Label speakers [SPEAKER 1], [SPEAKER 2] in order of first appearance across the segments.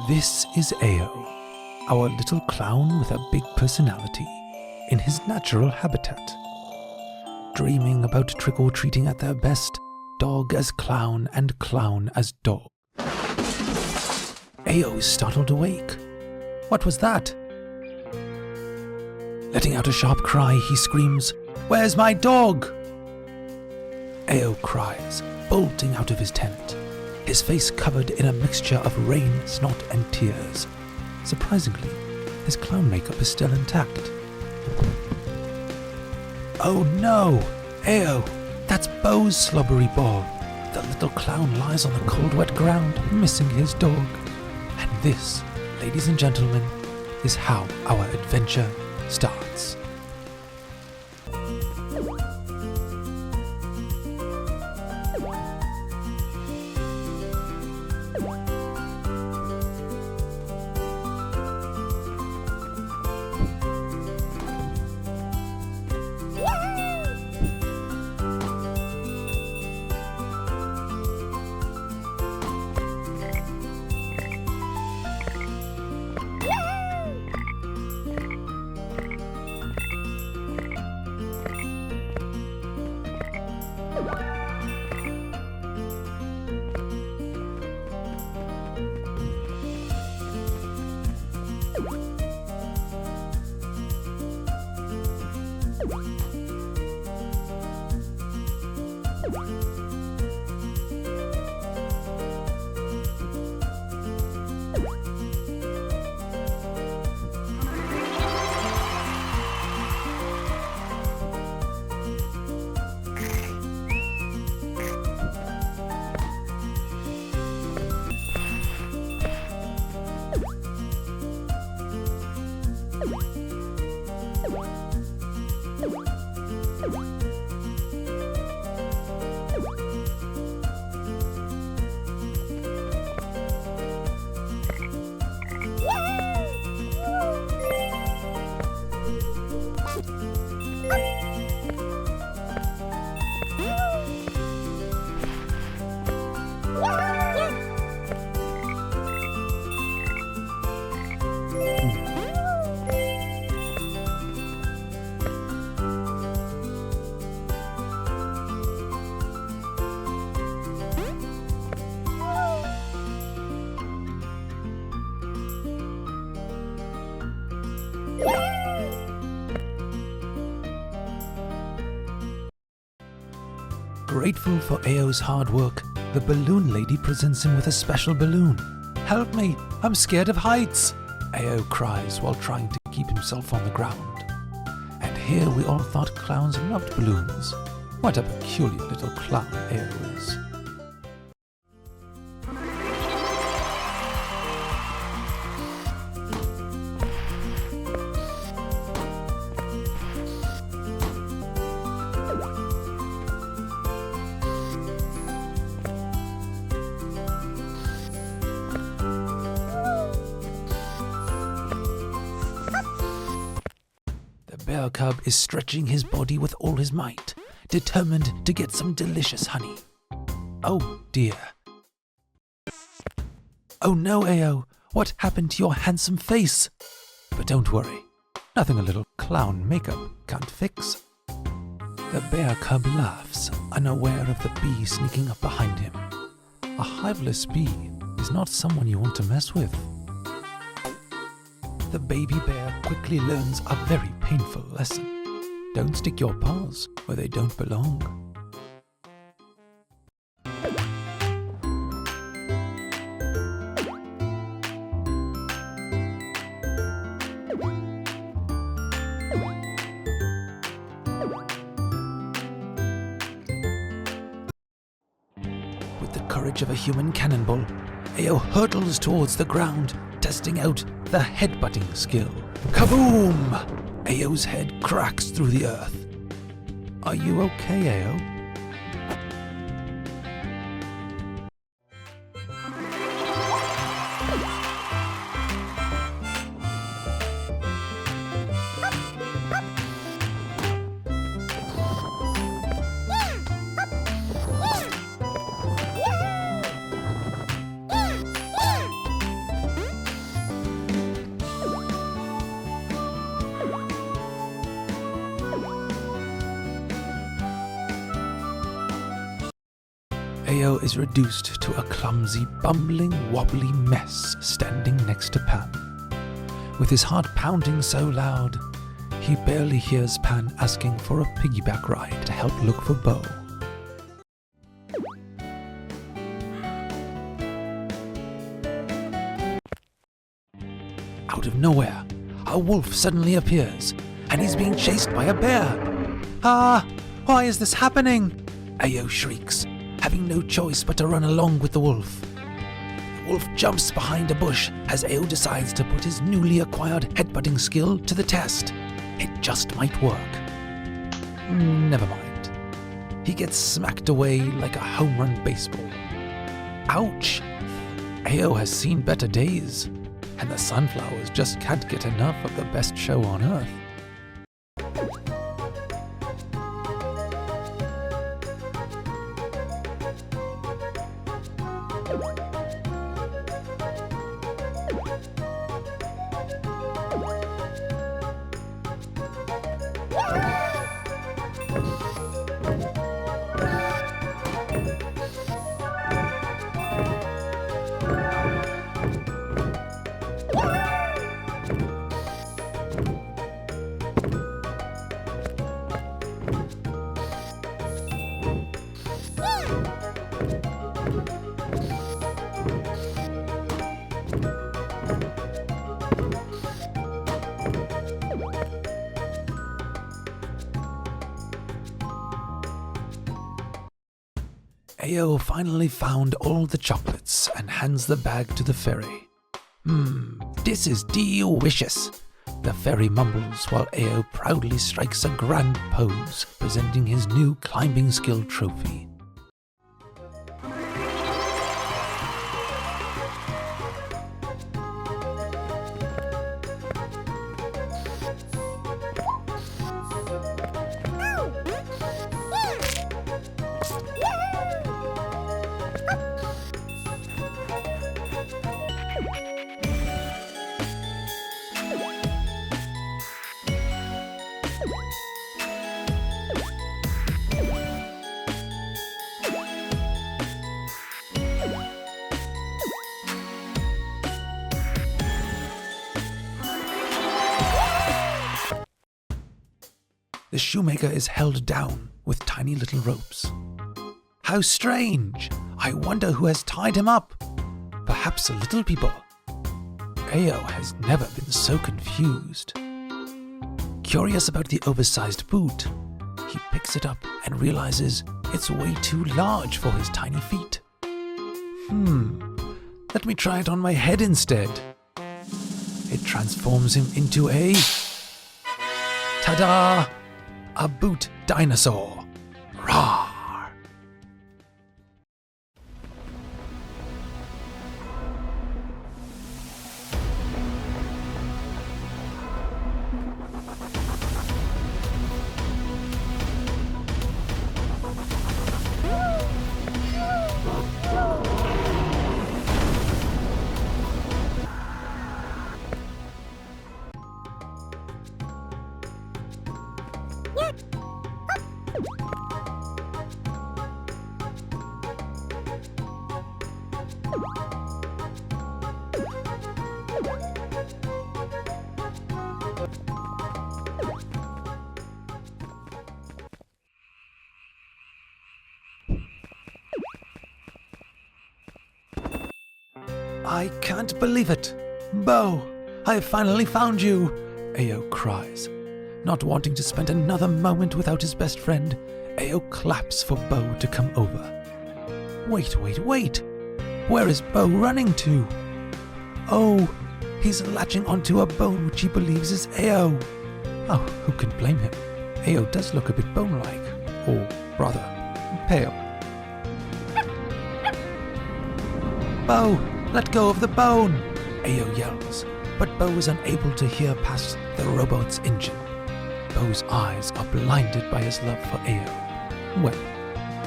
[SPEAKER 1] This is Ayo, our little clown with a big personality, in his natural habitat. Dreaming about trick-or-treating at their best, dog as clown and clown as dog. Ayo is startled awake. What was that? Letting out a sharp cry, he screams, "Where's my dog?" Ayo cries, bolting out of his tent, his face covered in a mixture of rain, snot, and tears. Surprisingly, his clown makeup is still intact. Oh no! Ayo, that's Bo's slobbery ball. The little clown lies on the cold, wet ground, missing his dog. And this, ladies and gentlemen, is how our adventure starts. Grateful for Ayo's hard work, the balloon lady presents him with a special balloon. "Help me, I'm scared of heights," Ayo cries while trying to keep himself on the ground. And here we all thought clowns loved balloons. What a peculiar little clown Ayo is. The bear cub is stretching his body with all his might, determined to get some delicious honey. Oh dear. Oh no, Ayo, what happened to your handsome face? But don't worry, nothing a little clown makeup can't fix. The bear cub laughs, unaware of the bee sneaking up behind him. A hiveless bee is not someone you want to mess with. The baby bear quickly learns a very painful lesson. Don't stick your paws where they don't belong. With the courage of a human cannonball, Ayo hurtles towards the ground, testing out the headbutting skill. Kaboom! Ayo's head cracks through the earth. Are you okay, Ayo? Ayo is reduced to a clumsy, bumbling, wobbly mess standing next to Pan. With his heart pounding so loud, he barely hears Pan asking for a piggyback ride to help look for Bo. Out of nowhere, a wolf suddenly appears, and he's being chased by a bear. Ah, why is this happening? Ayo shrieks, having no choice but to run along with the wolf. The wolf jumps behind a bush as Ayo decides to put his newly acquired headbutting skill to the test. It just might work. Never mind. He gets smacked away like a home run baseball. Ouch! Ayo has seen better days, and the sunflowers just can't get enough of the best show on earth. Ayo finally found all the chocolates and hands the bag to the fairy. This is delicious, the fairy mumbles while Ayo proudly strikes a grand pose, presenting his new climbing skill trophy. The shoemaker is held down with tiny little ropes. How strange! I wonder who has tied him up. Perhaps little people. Ayo has never been so confused. Curious about the oversized boot, he picks it up and realizes it's way too large for his tiny feet. Let me try it on my head instead. It transforms him into a... ta-da! A boot dinosaur. Rawr! I can't believe it! Bo, I finally found you! Ayo cries. Not wanting to spend another moment without his best friend, Ayo claps for Bo to come over. Wait! Where is Bo running to? Oh, he's latching onto a bone which he believes is Ayo. Oh, who can blame him? Ayo does look a bit bone-like, or rather, pale. Bo, let go of the bone! Ayo yells, but Bo is unable to hear past the robot's engine. Bo's eyes are blinded by his love for Ayo. Well,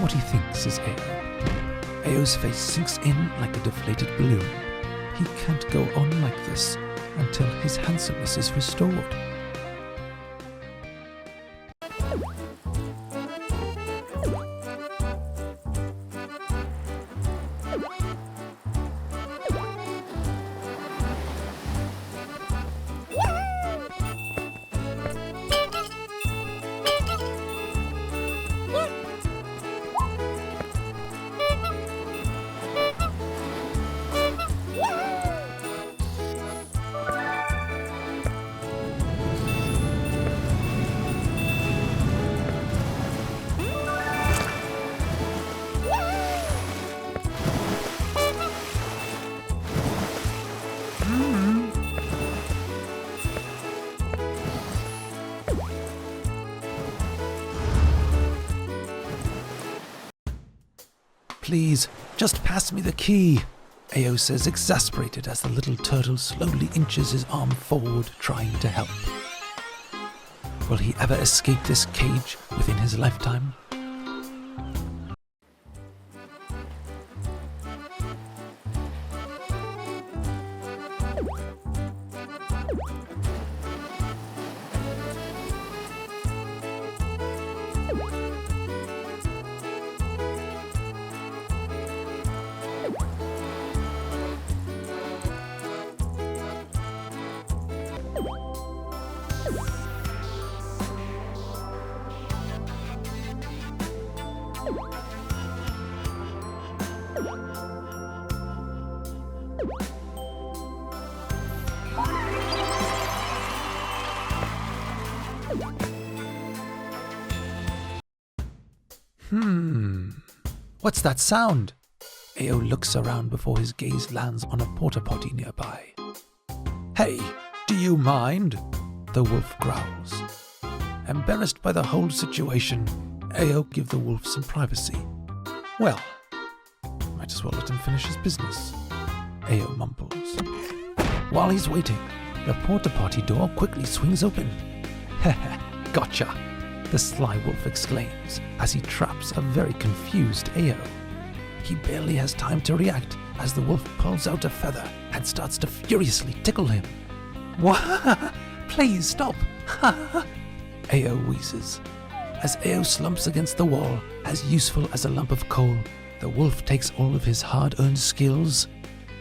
[SPEAKER 1] what he thinks is Ayo. Ayo's face sinks in like a deflated balloon. He can't go on like this until his handsomeness is restored. please, just pass me the key, Ayo says, exasperated as the little turtle slowly inches his arm forward, trying to help. Will he ever escape this cage within his lifetime? What's that sound? Ayo looks around before his gaze lands on a porta potty nearby. Hey, do you mind? The wolf growls. Embarrassed by the whole situation, Ayo gives the wolf some privacy. Well, might as well let him finish his business, Ayo mumbles. While he's waiting, the porta potty door quickly swings open. Heh, gotcha, the sly wolf exclaims as he traps a very confused Ayo. He barely has time to react as the wolf pulls out a feather and starts to furiously tickle him. Wah! Please stop! Ayo wheezes. As Ayo slumps against the wall, as useful as a lump of coal, the wolf takes all of his hard-earned skills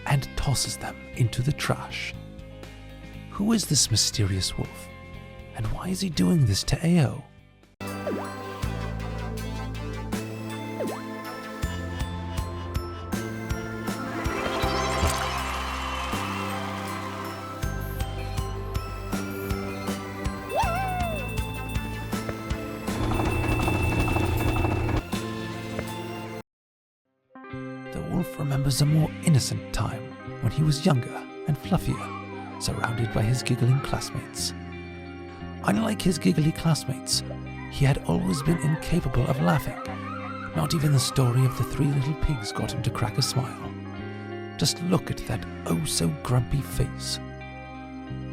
[SPEAKER 1] and tosses them into the trash. Who is this mysterious wolf? And why is he doing this to Ayo? The wolf remembers a more innocent time when he was younger and fluffier, surrounded by his giggling classmates. Unlike his giggly classmates, he had always been incapable of laughing. Not even the story of the 3 little pigs got him to crack a smile. Just look at that oh-so-grumpy face.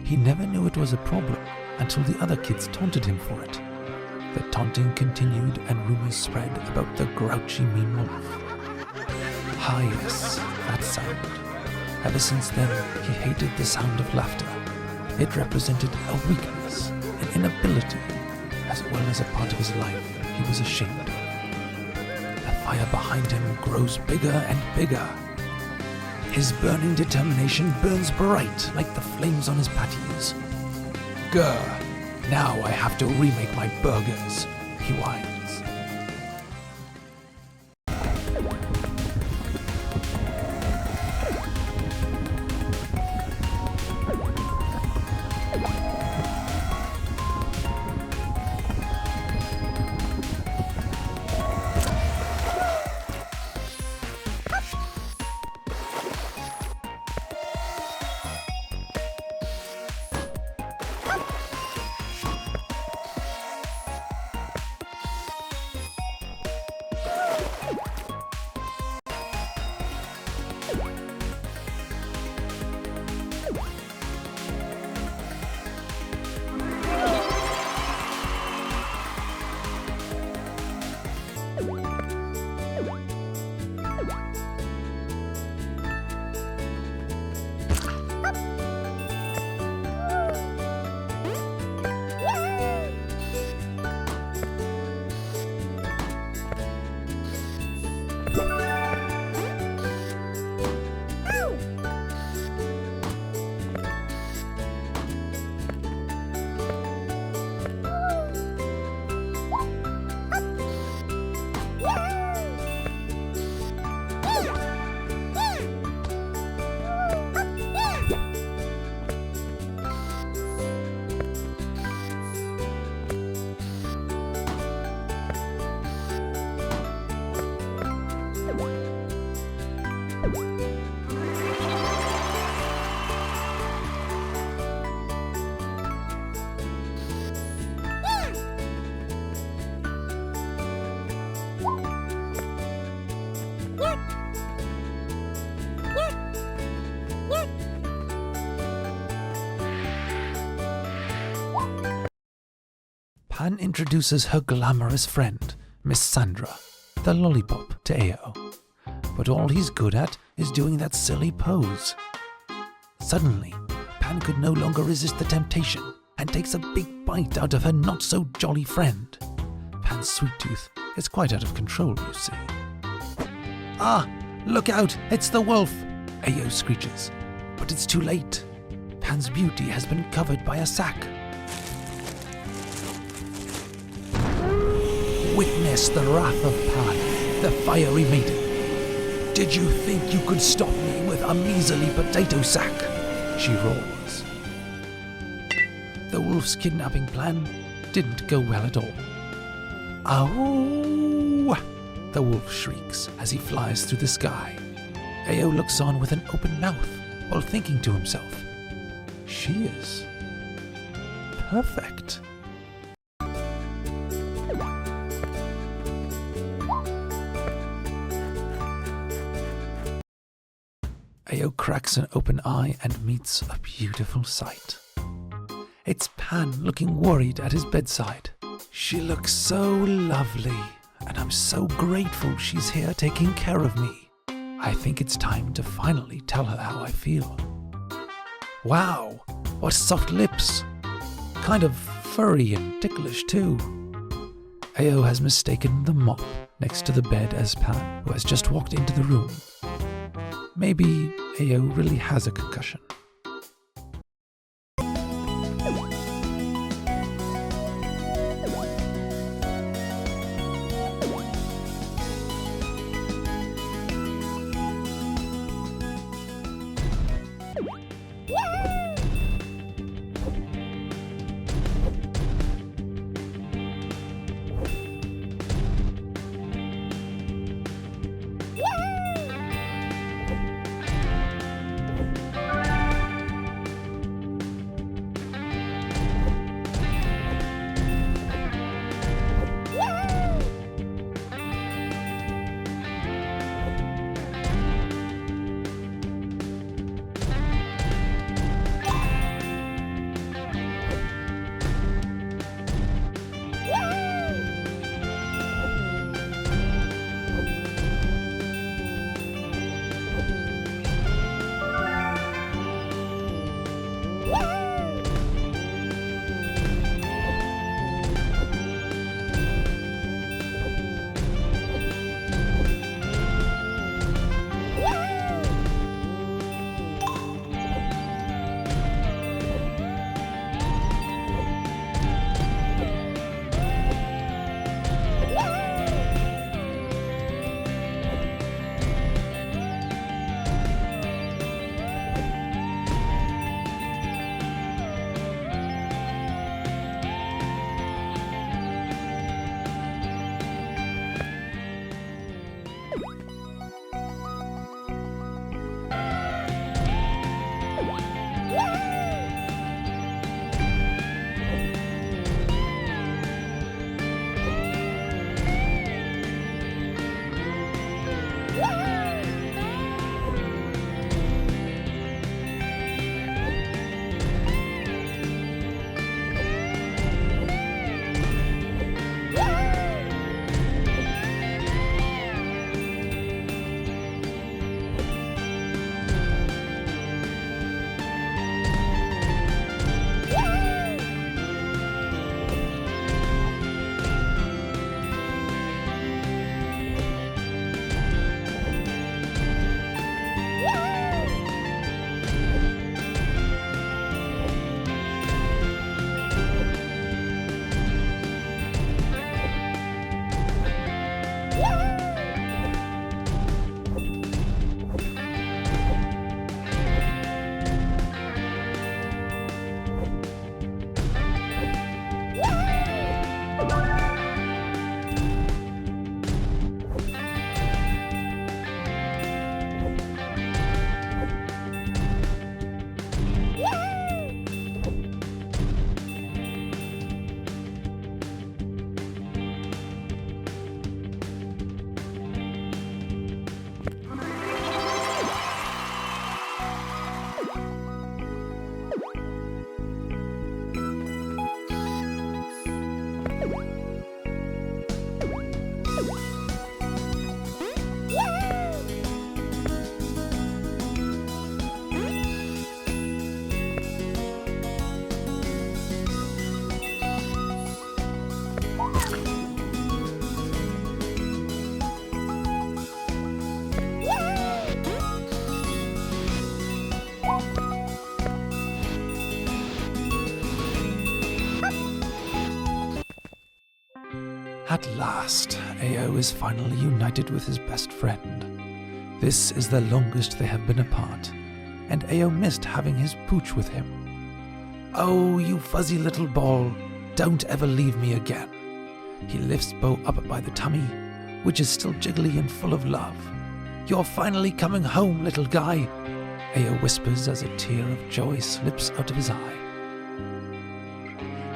[SPEAKER 1] He never knew it was a problem until the other kids taunted him for it. The taunting continued and rumors spread about the grouchy mean wolf. Ah yes, that sound. Ever since then, he hated the sound of laughter. It represented a weakness, an inability, as well as a part of his life he was ashamed of. The fire behind him grows bigger and bigger. His burning determination burns bright like the flames on his patties. Grr, now I have to remake my burgers, he whines. Pan introduces her glamorous friend, Miss Sandra, the lollipop, to Ayo. But all he's good at is doing that silly pose. Suddenly, Pan could no longer resist the temptation and takes a big bite out of her not-so-jolly friend. Pan's sweet tooth is quite out of control, you see. "Ah, look out, it's the wolf!" Ayo screeches. But it's too late. Pan's beauty has been covered by a sack. Witness the wrath of Pan, the fiery maiden. "Did you think you could stop me with a measly potato sack?" she roars. The wolf's kidnapping plan didn't go well at all. "Ow!" the wolf shrieks as he flies through the sky. Ayo looks on with an open mouth while thinking to himself, "She is perfect." Ayo cracks an open eye and meets a beautiful sight. It's Pan looking worried at his bedside. "She looks so lovely, and I'm so grateful she's here taking care of me. I think it's time to finally tell her how I feel." Wow, what soft lips! Kind of furry and ticklish too. Ayo has mistaken the mop next to the bed as Pan, who has just walked into the room. Maybe Ayo really has a concussion. At last, Ayo is finally united with his best friend. This is the longest they have been apart, and Ayo missed having his pooch with him. "Oh, you fuzzy little ball, don't ever leave me again." He lifts Bo up by the tummy, which is still jiggly and full of love. "You're finally coming home, little guy," Ayo whispers as a tear of joy slips out of his eye.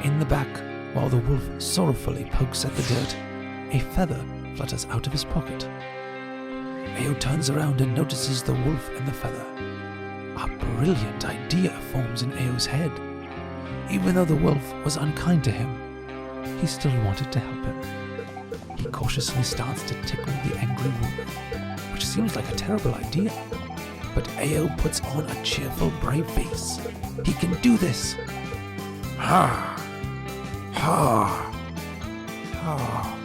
[SPEAKER 1] In the back, while the wolf sorrowfully pokes at the dirt, a feather flutters out of his pocket. Ayo turns around and notices the wolf and the feather. A brilliant idea forms in Ayo's head. Even though the wolf was unkind to him, he still wanted to help him. He cautiously starts to tickle the angry wolf, which seems like a terrible idea. But Ayo puts on a cheerful, brave face. He can do this. Ha! Ha! Ha!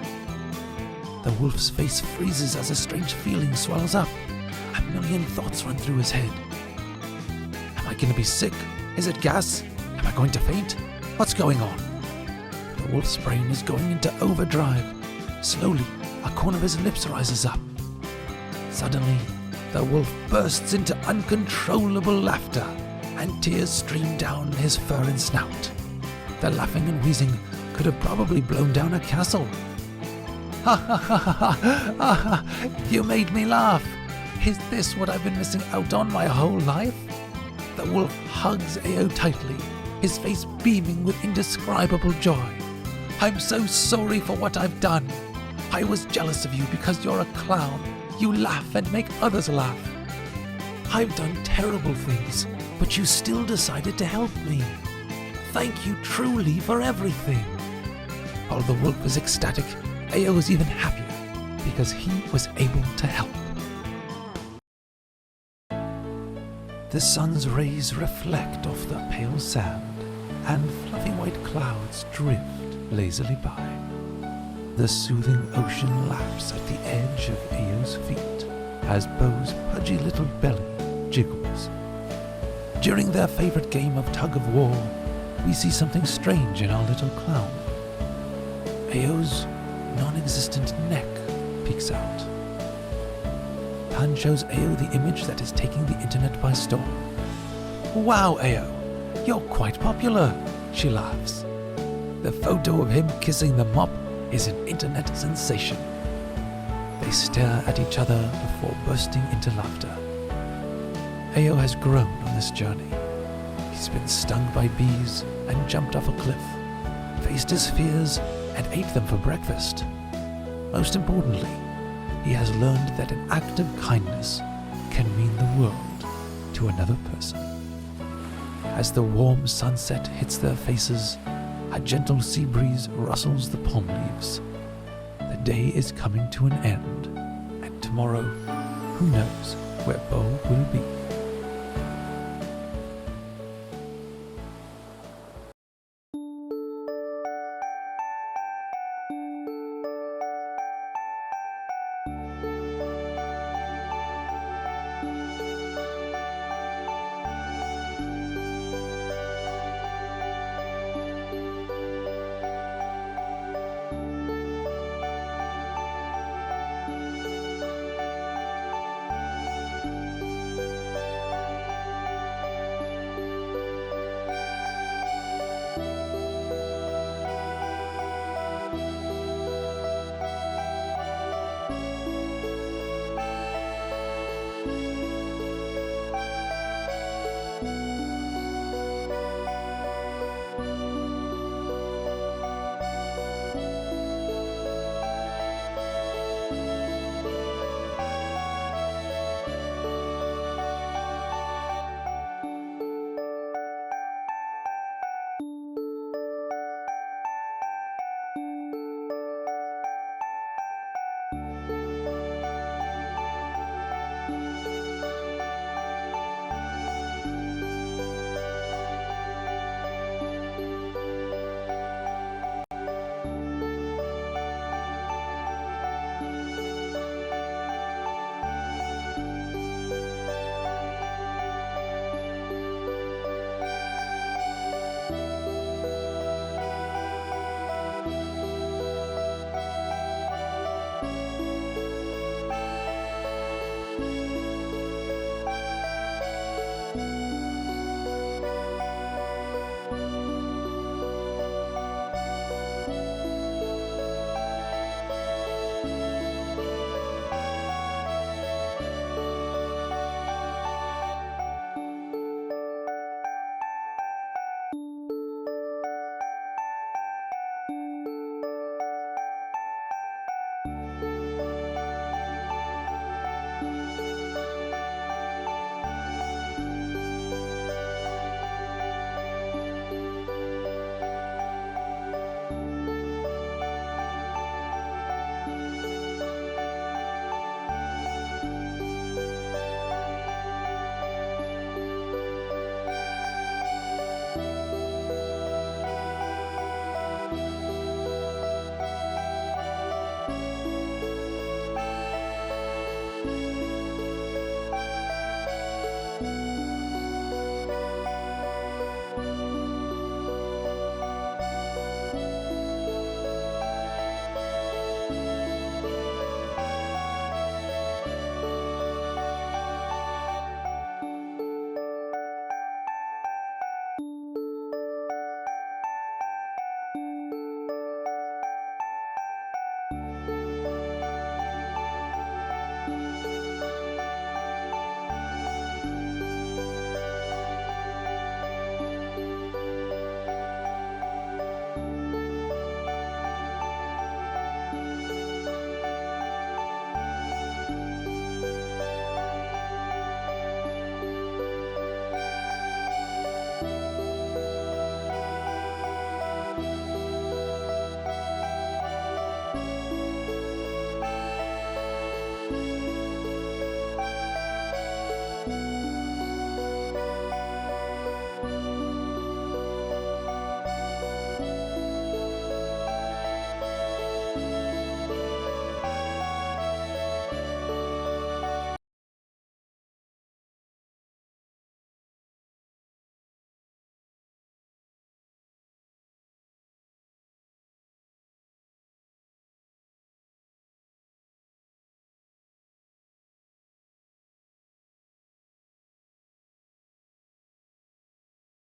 [SPEAKER 1] The wolf's face freezes as a strange feeling swells up. A million thoughts run through his head. Am I going to be sick? Is it gas? Am I going to faint? What's going on? The wolf's brain is going into overdrive. Slowly, a corner of his lips rises up. Suddenly, the wolf bursts into uncontrollable laughter, and tears stream down his fur and snout. The laughing and wheezing could have probably blown down a castle. "Ha ha ha ha ha ha! You made me laugh! Is this what I've been missing out on my whole life?" The wolf hugs Ayo tightly, his face beaming with indescribable joy. "I'm so sorry for what I've done. I was jealous of you because you're a clown. You laugh and make others laugh. I've done terrible things, but you still decided to help me. Thank you truly for everything." While the wolf is ecstatic, Ayo is even happier because he was able to help. The sun's rays reflect off the pale sand, and fluffy white clouds drift lazily by. The soothing ocean laps at the edge of Ayo's feet as Bo's pudgy little belly jiggles. During their favorite game of tug-of-war, we see something strange in our little clown. Ayo's non-existent neck peeks out. Pan shows Ayo the image that is taking the internet by storm. "Wow, Ayo, you're quite popular," she laughs. The photo of him kissing the mop is an internet sensation. They stare at each other before bursting into laughter. Ayo has grown on this journey. He's been stung by bees and jumped off a cliff, faced his fears and ate them for breakfast. Most importantly, he has learned that an act of kindness can mean the world to another person. As the warm sunset hits their faces, a gentle sea breeze rustles the palm leaves. The day is coming to an end, and tomorrow, who knows where Bo will be.